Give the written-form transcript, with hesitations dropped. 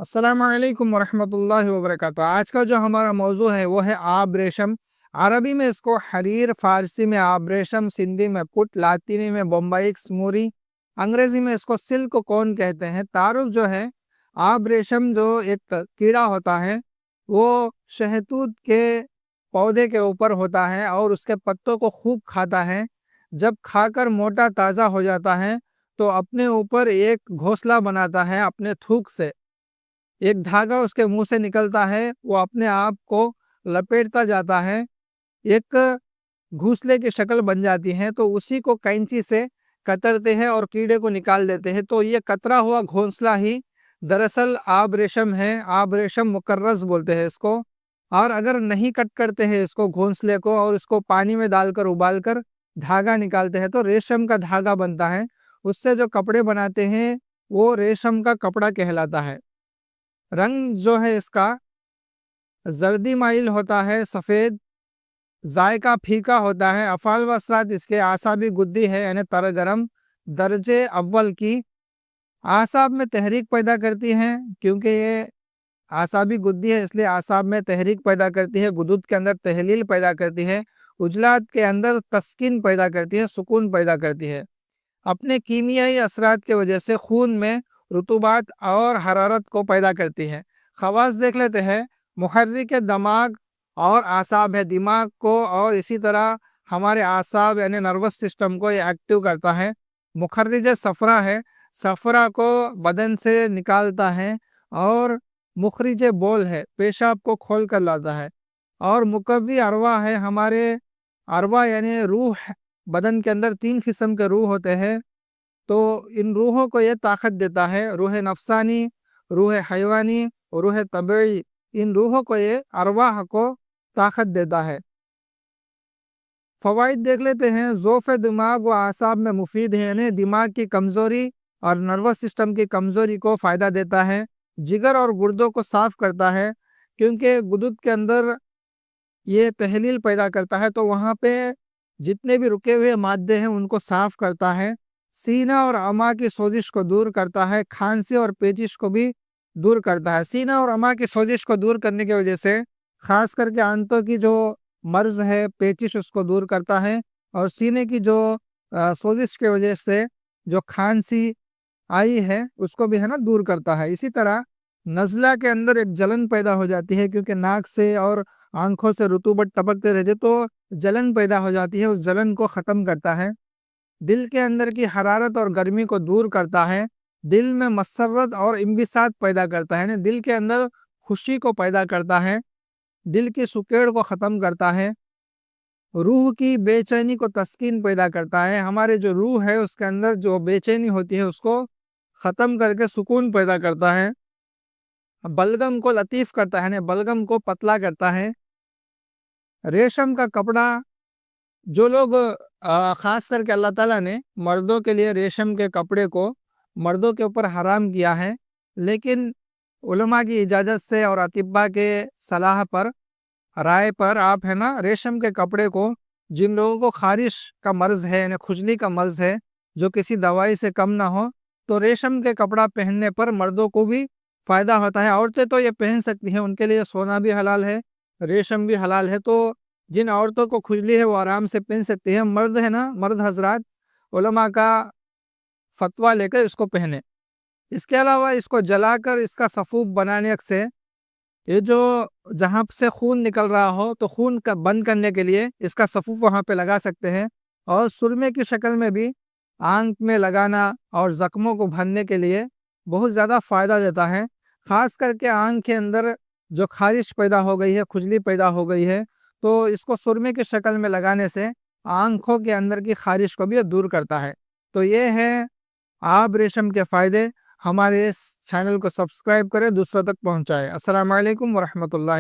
अस्सलाम वालेकुम वरहमतुल्लाहि वबरकातुहू। आज का जो हमारा मौजू है वो है आब रेशम। अरबी में इसको हरीर, फारसी में आब रेशम, सिंधी में पुट, लातीनी में बम्बई स्मूरी, अंग्रेजी में इसको सिल्क कौन कहते हैं। तारुफ जो है, आब रेशम जो एक कीड़ा होता है वो शहतूत के पौधे के ऊपर होता है और उसके पत्तों को खूब खाता है। जब खाकर मोटा ताज़ा हो जाता है तो अपने ऊपर एक घोंसला बनाता है अपने थूक से। एक धागा उसके मुंह से निकलता है, वो अपने आप को लपेटता जाता है, एक घोंसले की शक्ल बन जाती है। तो उसी को कैंची से कतरते हैं और कीड़े को निकाल देते हैं। तो ये कतरा हुआ घोंसला ही दरअसल आब रेशम है। आब रेशम मुकर्रस बोलते हैं इसको। और अगर नहीं कट करते हैं इसको, घोंसले को, और इसको पानी में डालकर उबाल कर धागा निकालते हैं तो रेशम का धागा बनता है। उससे जो कपड़े बनाते हैं वो रेशम का कपड़ा कहलाता है। रंग जो है इसका जर्दी माइल होता है, सफ़ेद, जायका फीका होता है। अफ़ाल वसरात इसके आसाबी गुद्दी है यानी तरगरम दर्जे अव्वल की। आसाब में तहरीक पैदा करती हैं, क्योंकि ये आसाबी गुद्दी है इसलिए आसाब में तहरीक पैदा करती है। गुदुद के अंदर तहलील पैदा करती है। उजलात के अंदर तस्कीन पैदा करती है, सुकून पैदा करती है। अपने कीमियाई असरात की वजह से खून में रुतूबात और हरारत को पैदा करती है। खवास देख लेते हैं। मुहर्रिक दिमाग और आसाब है, दिमाग को और इसी तरह हमारे आसाब यानी नर्वस सिस्टम को ये एक्टिव करता है। मुखर्रिज सफ़रा है, सफ़रा को बदन से निकालता है। और मुखरिज बोल है, पेशाब को खोल कर लाता है। और मुकव्वी अरवा है, हमारे अरवा यानी रूह। बदन के अंदर 3 किस्म के रूह होते हैं, तो इन रूहों को ये ताकत देता है। रूह नफसानी, रूह हैवानी और रूह तबई। इन रूहों को ये अरवाह को ताकत देता है। फ़वाइद देख लेते हैं। ज़ोफ़ दिमाग व आसाब में मुफीद है, यानी दिमाग की कमज़ोरी और नर्वस सिस्टम की कमज़ोरी को फ़ायदा देता है। जिगर और गुर्दों को साफ़ करता है, क्योंकि गुदुद के अंदर ये तहलील पैदा करता है तो वहाँ पे जितने भी रुके हुए मादे हैं उनको साफ करता है। सीना और अमा की सोजिश को दूर करता है। खांसी और पेचिश को भी दूर करता है। सीना और अमा की सोजिश को दूर करने की वजह से खास करके आंतों की जो मर्ज है, पेचिश, उसको दूर करता है। और सीने की जो सोजिश की वजह से जो खांसी आई है उसको भी है ना दूर करता है। इसी तरह नज़ला के अंदर एक जलन पैदा हो जाती है, क्योंकि नाक से और आंखों से रुतूबत टपकते रहते तो जलन पैदा हो जाती है, उस जलन को ख़त्म करता है। दिल के अंदर की हरारत और गर्मी को दूर करता है। दिल में मसरत और इंबिसात पैदा करता है, यानी दिल के अंदर खुशी को पैदा करता है। दिल की सुकेड़ को ख़त्म करता है। रूह की बेचैनी को तस्कीन पैदा करता है। हमारे जो रूह है उसके अंदर जो बेचैनी होती है उसको ख़त्म करके सुकून पैदा करता है। बलगम को लतीफ़ करता है, यानी बलगम को पतला करता है। रेशम का कपड़ा जो लोग ख़ास करके अल्लाह ताला ने मर्दों के लिए रेशम के कपड़े को मर्दों के ऊपर हराम किया है, लेकिन उलमा की इजाज़त से और अतिब्बा के सलाह पर, राय पर आप है ना रेशम के कपड़े को, जिन लोगों को खारिश का मर्ज़ है यानी खुजली का मर्ज़ है जो किसी दवाई से कम ना हो, तो रेशम के कपड़ा पहनने पर मर्दों को भी फ़ायदा होता है। औरतें तो ये पहन सकती हैं, उनके लिए सोना भी हलाल है, रेशम भी हलाल है। तो जिन औरतों को खुजली है वो आराम से पहन सकती है। मर्द है ना, मर्द हजरात उलमा का फतवा लेकर इसको पहने। इसके अलावा इसको जलाकर इसका सफ़ूफ बनाने से, ये जो जहाँ से खून निकल रहा हो तो खून का बंद करने के लिए इसका सफ़ूफ वहाँ पे लगा सकते हैं। और सुरमे की शक्ल में भी आंख में लगाना और ज़ख्मों को भरने के लिए बहुत ज़्यादा फ़ायदा देता है। ख़ास करके आंख के अंदर जो खारिश पैदा हो गई है, खुजली पैदा हो गई है, तो इसको सुरमे की शक्ल में लगाने से आंखों के अंदर की खारिश को भी दूर करता है। तो ये है आब रेशम के फ़ायदे। हमारे इस चैनल को सब्सक्राइब करें, दूसरों तक पहुँचाएँ। अस्सलाम वालेकुम वरहमतुल्लाहि